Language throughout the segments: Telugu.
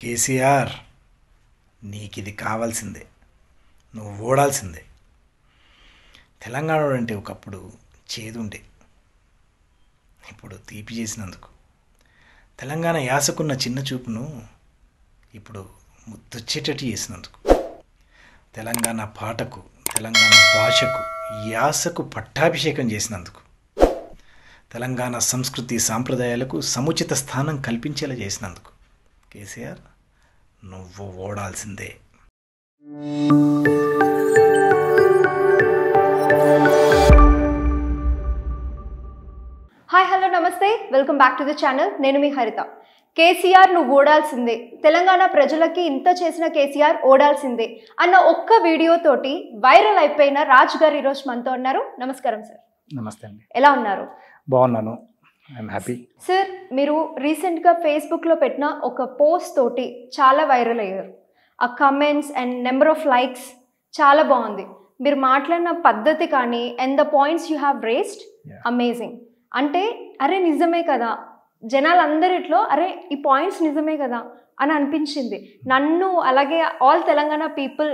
కేసీఆర్, నీకిది కావాల్సిందే, నువ్వు ఓడాల్సిందే. తెలంగాణ అంటే ఒకప్పుడు చేదుండే, ఇప్పుడు తీపి చేసినందుకు. తెలంగాణ యాసకున్న చిన్న చూపును ఇప్పుడు ముద్దొచ్చేటట్టు చేసినందుకు. తెలంగాణ పాటకు, తెలంగాణ భాషకు, యాసకు పట్టాభిషేకం చేసినందుకు. తెలంగాణ సంస్కృతి సాంప్రదాయాలకు సముచిత స్థానం కల్పించేలా చేసినందుకు. కేసీఆర్, నువ్వు ఓడాల్సిందే. హాయ్, హలో, నమస్తే, welcome back to the channel. నేను మీ హరిత. కేసీఆర్ నువ్వు ఓడాల్సిందే, తెలంగాణ ప్రజలకి ఇంత చేసిన కేసీఆర్ ఓడాల్సిందే అన్న ఒక్క వీడియోతోటి వైరల్ అయిపోయిన రాజ్ గారు ఈరోజు మనతో ఉన్నారు. నమస్కారం సార్. నమస్తే అండి. ఎలా ఉన్నారు? బాగున్నాను, ఐఎమ్ హ్యాపీ. సార్, మీరు రీసెంట్గా ఫేస్బుక్లో పెట్టిన ఒక పోస్ట్ తోటి చాలా వైరల్ అయ్యారు. ఆ comments and number of likes చాలా బాగుంది. మీరు మాట్లాడిన పద్ధతి కానీ and the points you have raised amazing. అంటే అరే నిజమే కదా, జనాలందరిట్లో అరే ఈ పాయింట్స్ నిజమే కదా అని అనిపించింది. నన్ను అలాగే all Telangana people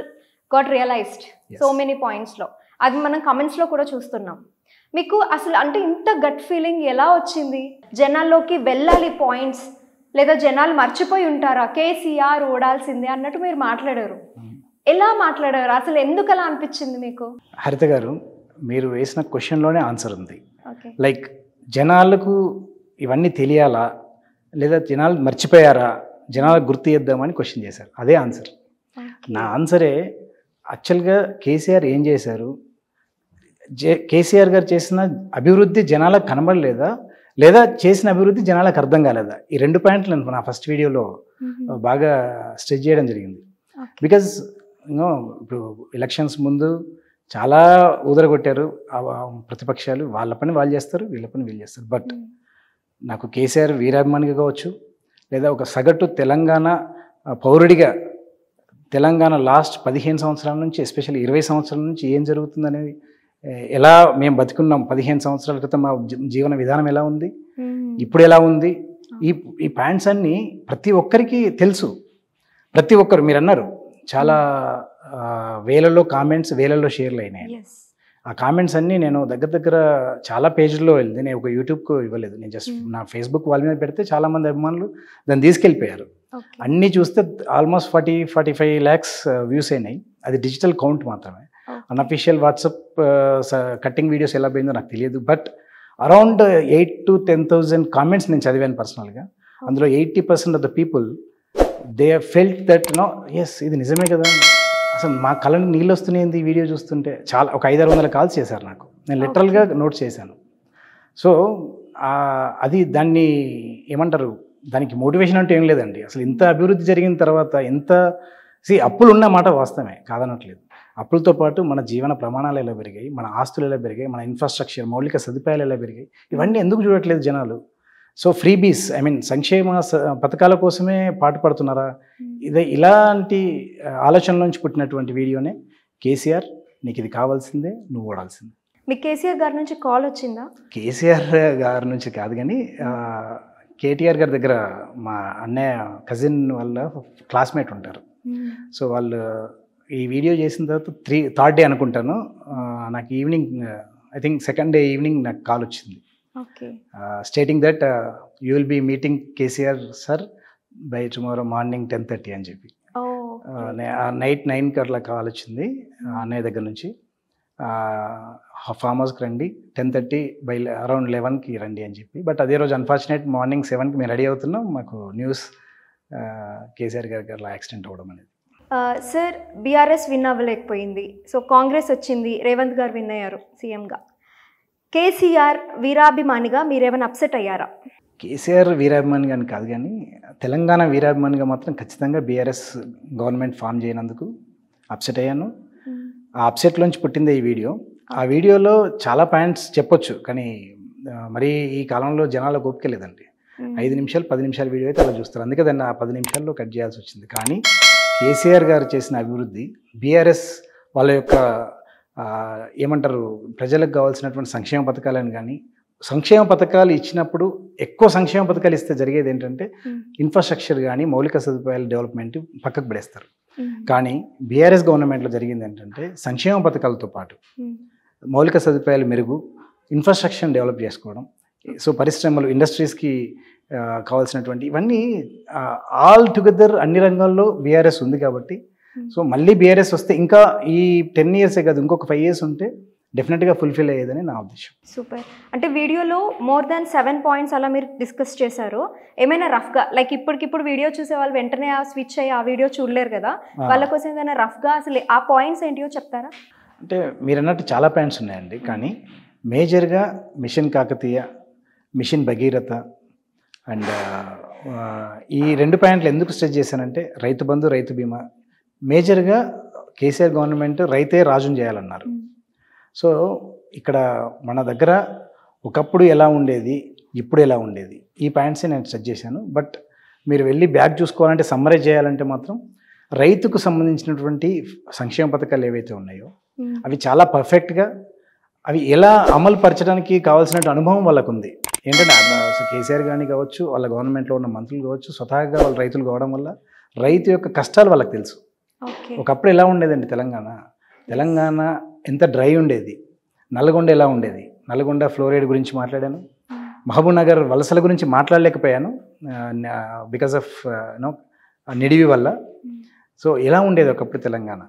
got realised so many పాయింట్స్లో. అది మనం కమెంట్స్లో కూడా చూస్తున్నాం. మీకు అసలు అంటే ఇంత గట్ ఫీలింగ్ ఎలా వచ్చింది? జనాల్లోకి వెళ్ళాలి పాయింట్స్, లేదా జనాలు మర్చిపోయి ఉంటారా కేసీఆర్ ఓడాల్సిందే అన్నట్టు మీరు మాట్లాడారు. ఎలా మాట్లాడారు? అసలు ఎందుకు అలా అనిపించింది మీకు? హరిత గారు, మీరు వేసిన క్వశ్చన్లోనే ఆన్సర్ ఉంది. ఓకే, లైక్ జనాలకు ఇవన్నీ తెలియాలా, లేదా జనాలు మర్చిపోయారా, జనాలకు గుర్తు చేద్దామని క్వశ్చన్ చేశారు. అదే ఆన్సర్. నా ఆన్సరే యాక్చువల్గా కేసీఆర్ ఏం చేశారు, కేసీఆర్ గారు చేసిన అభివృద్ధి జనాలకు కనబడలేదా, లేదా చేసిన అభివృద్ధి జనాలకు అర్థం కాలేదా? ఈ రెండు పాయింట్లు నేను నా ఫస్ట్ వీడియోలో బాగా స్ట్రెచ్ చేయడం జరిగింది. బికాజ్ ఇప్పుడు ఎలక్షన్స్ ముందు చాలా ఊదరగొట్టారు ప్రతిపక్షాలు. వాళ్ళ పని వాళ్ళు చేస్తారు, వీళ్ళ పని వీళ్ళు చేస్తారు. బట్ నాకు కేసీఆర్ వీరాభిమానిగా కావచ్చు, లేదా ఒక సగటు తెలంగాణ పౌరుడిగా తెలంగాణ లాస్ట్ 15 సంవత్సరాల నుంచి, ఎస్పెషల్లీ 20 సంవత్సరాల నుంచి ఏం జరుగుతుందనేది, ఎలా మేము బతికున్నాం 15 సంవత్సరాల క్రితం, మా జీవన విధానం ఎలా ఉంది, ఇప్పుడు ఎలా ఉంది, ఈ పాయింట్స్ అన్నీ ప్రతి ఒక్కరికి తెలుసు. ప్రతి ఒక్కరు, మీరు అన్నారు చాలా వేలలో కామెంట్స్, వేలలో షేర్లు అయినాయి. ఆ కామెంట్స్ అన్నీ నేను దగ్గర చాలా పేజీల్లో వెళ్ళింది. నేను ఒక యూట్యూబ్కు ఇవ్వలేదు, నేను జస్ట్ నా ఫేస్బుక్ వాళ్ళ మీద పెడితే చాలామంది అభిమానులు దాన్ని తీసుకెళ్ళిపోయారు. అన్నీ చూస్తే ఆల్మోస్ట్ 40-45 lakhs వ్యూస్ అయినాయి. అది డిజిటల్ కౌంట్ మాత్రమే. అన్అఫీషియల్ వాట్సాప్ కట్టింగ్ వీడియోస్ ఎలా పోయిందో నాకు తెలియదు. బట్ అరౌండ్ 8,000 to 10,000 కామెంట్స్ నేను చదివాను పర్సనల్గా. అందులో 80% of the people they felt that yes, ఇది నిజమే కదా, అసలు మా కళ్ళని నీళ్ళు వస్తున్నాయి ఈ వీడియో చూస్తుంటే. చాలా ఒక 500-600 కాల్స్ చేశారు నాకు. నేను లిటరల్గా నోట్ చేశాను. సో అది దాన్ని ఏమంటారు, దానికి మోటివేషన్ అంటే ఏం లేదండి. అసలు ఇంత అభివృద్ధి జరిగిన తర్వాత అప్పులు ఉన్న మాట వాస్తవమే, కాదనట్లేదు. అప్పులతో పాటు మన జీవన ప్రమాణాలు ఎలా పెరిగాయి, మన ఆస్తులు ఎలా పెరిగాయి, మన ఇన్ఫ్రాస్ట్రక్చర్, మౌలిక సదుపాయాలు ఎలా పెరిగాయి, ఇవన్నీ ఎందుకు చూడట్లేదు జనాలు? సో ఫ్రీబీస్, సంక్షేమ పథకాల కోసమే పాటుపడుతున్నారా? ఇలాంటి ఆలోచనల నుంచి పుట్టినటువంటి వీడియోనే కేసీఆర్, నీకు ఇది కావాల్సిందే, నువ్వు ఓడాల్సిందే. మీకు కేసీఆర్ గారి నుంచి కాల్ వచ్చిందా? కేసీఆర్ గారి నుంచి కాదు కానీ కేటీఆర్ గారి దగ్గర మా అన్నయ్య కజిన్ వాళ్ళ క్లాస్మేట్ ఉంటారు. సో వాళ్ళు ఈ వీడియో చేసిన తర్వాత థర్డ్ డే అనుకుంటాను, నాకు evening, I think second day evening నాకు కాల్ వచ్చింది. Stating that you will be meeting KCR sir by tomorrow morning 10:30 అని చెప్పి. నైట్ 9కి అట్లా కాల్ వచ్చింది అన్నయ్య దగ్గర నుంచి. ఫామ్ హౌస్కి రండి, 10:30 బై అరౌండ్ 11కి రండి అని చెప్పి. బట్ అదే రోజు అన్ఫార్చునేట్ మార్నింగ్ 7కి మేము రెడీ అవుతున్నాం. మాకు న్యూస్ కేసీఆర్ గారికి అలా యాక్సిడెంట్ అవ్వడం అనేది. సార్, బీఆర్ఎస్ విన్ అవ్వలేకపోయింది, సో కాంగ్రెస్ వచ్చింది, రేవంత్ గారు విన్ అయ్యారు సీఎంగా. కేసీఆర్ వీరాభిమానిగా మీరేమైనా అప్సెట్ అయ్యారా? కేసీఆర్ వీరాభిమానిగా అని కాదు కానీ తెలంగాణ వీరాభిమానిగా మాత్రం ఖచ్చితంగా బీఆర్ఎస్ గవర్నమెంట్ ఫామ్ చేయనందుకు అప్సెట్ అయ్యాను. ఆ అప్సెట్లోంచి పుట్టిందే ఈ వీడియో. ఆ వీడియోలో చాలా పాయింట్స్ చెప్పొచ్చు, కానీ మరి ఈ కాలంలో జనాలకు ఓపిక లేదండి. 5 నిమిషాలు 10 నిమిషాల వీడియో అయితే అలా చూస్తారు. అందుకే దాన్ని ఆ 10 నిమిషాల్లో కట్ చేయాల్సి వచ్చింది. కానీ కేసీఆర్ గారు చేసిన అభివృద్ధి, బీఆర్ఎస్ వాళ్ళ యొక్క ఏమంటారు, ప్రజలకు కావాల్సినటువంటి సంక్షేమ పథకాలను కానీ, సంక్షేమ పథకాలు ఇచ్చినప్పుడు ఎక్కువ సంక్షేమ పథకాలు ఇస్తే జరిగేది ఏంటంటే ఇన్ఫ్రాస్ట్రక్చర్ కానీ మౌలిక సదుపాయాల డెవలప్మెంట్ పక్కకు పడేస్తారు. కానీ బీఆర్ఎస్ గవర్నమెంట్లో జరిగింది ఏంటంటే సంక్షేమ పథకాలతో పాటు మౌలిక సదుపాయాలు మెరుగు, ఇన్ఫ్రాస్ట్రక్చర్ డెవలప్ చేసుకోవడం, సో పరిశ్రమలు, ఇండస్ట్రీస్కి కావాల్సినటువంటి ఇవన్నీ ఆల్ టుగెదర్ అన్ని రంగాల్లో బీఆర్ఎస్ ఉంది కాబట్టి, సో మళ్ళీ బీఆర్ఎస్ వస్తే ఇంకా ఈ 10 ఇయర్సే కాదు, ఇంకొక 5 ఇయర్స్ ఉంటే డెఫినెట్గా ఫుల్ఫిల్ అయ్యేదని నా ఉద్దేశం. సూపర్. అంటే వీడియోలో మోర్ దాన్ 7 పాయింట్స్ అలా మీరు డిస్కస్ చేశారు. ఏమైనా రఫ్గా లైక్ ఇప్పటికిప్పుడు వీడియో చూసే వాళ్ళు వెంటనే ఆ స్విచ్ అయ్యి ఆ వీడియో చూడలేరు కదా, వాళ్ళ కోసం ఏదైనా రఫ్గా అసలు ఆ పాయింట్స్ ఏంటియో చెప్తారా? అంటే మీరు అన్నట్టు చాలా పాయింట్స్ ఉన్నాయండి, కానీ మేజర్గా mission Kakatiya, mission Bhagiratha and ఈ 2 పాయింట్లు ఎందుకు స్ట్రెచ్ చేశానంటే రైతు బంధు, రైతు బీమా. మేజర్గా కేసీఆర్ గవర్నమెంట్ రైతే రాజుని చేయాలన్నారు. సో ఇక్కడ మన దగ్గర ఒకప్పుడు ఎలా ఉండేది, ఇప్పుడు ఎలా ఉండేది, ఈ పాయింట్సే నేను స్ట్రెచ్ చేశాను. బట్ మీరు వెళ్ళి బ్యాక్ చూసుకోవాలంటే, సమ్మరైజ్ చేయాలంటే మాత్రం రైతుకు సంబంధించినటువంటి సంక్షేమ పథకాలు ఏవైతే ఉన్నాయో అవి చాలా పర్ఫెక్ట్గా, అవి ఎలా అమలు పరచడానికి కావాల్సిన అనుభవం వాళ్ళకు ఉంది. ఏంటంటే కేసీఆర్ కానీ కావచ్చు, వాళ్ళ గవర్నమెంట్లో ఉన్న మంత్రులు కావచ్చు, స్వతహాగా వాళ్ళ రైతులు కావడం వల్ల రైతు యొక్క కష్టాలు వాళ్ళకి తెలుసు. ఒకప్పుడు ఎలా ఉండేదండి తెలంగాణ ఎంత డ్రై ఉండేది, నల్గొండ ఎలా ఉండేది, నల్గొండ ఫ్లోరైడ్ గురించి మాట్లాడాను, మహబూబ్ నగర్ వలసల గురించి మాట్లాడలేకపోయాను బికాస్ ఆఫ్ నిడివి వల్ల. సో ఎలా ఉండేది ఒకప్పుడు తెలంగాణ,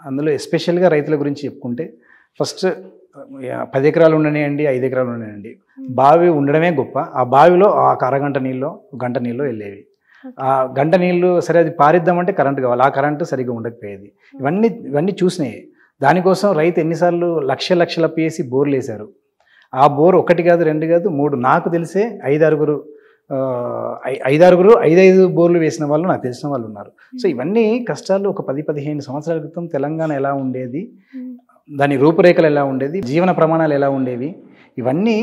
అందులో ఎస్పెషల్గా రైతుల గురించి చెప్పుకుంటే ఫస్ట్ 10 ఎకరాలు ఉండనివ్వండి, 5 ఎకరాలు ఉండనివ్వండి, బావి ఉండడమే గొప్ప. ఆ బావిలో ఒక అరగంట నీళ్ళు, గంట నీళ్ళు వెళ్ళేవి. ఆ గంట నీళ్ళు సరే అది పారిద్దామంటే కరెంటు కావాలి, ఆ కరెంటు సరిగ్గా ఉండకపోయేది. ఇవన్నీ చూసినాయి. దానికోసం రైతు ఎన్నిసార్లు లక్షలు అప్పేసి బోర్లు వేశారు. ఆ బోర్ 1 కాదు, 2 కాదు, 3, నాకు తెలిసే 5 బోర్లు వేసిన వాళ్ళు నాకు తెలిసిన వాళ్ళు ఉన్నారు. సో ఇవన్నీ కష్టాలు ఒక 10-15 సంవత్సరాల క్రితం తెలంగాణ ఎలా ఉండేది, దాని రూపురేఖలు ఎలా ఉండేది, జీవన ప్రమాణాలు ఎలా ఉండేవి, ఇవన్నీ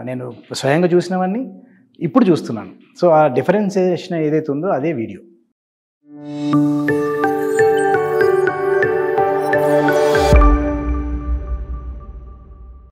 నేను స్వయంగా చూసినవన్నీ ఇప్పుడు చూస్తున్నాను. సో ఆ డిఫరెన్సియేషన్ ఏదైతే ఉందో అదే వీడియో.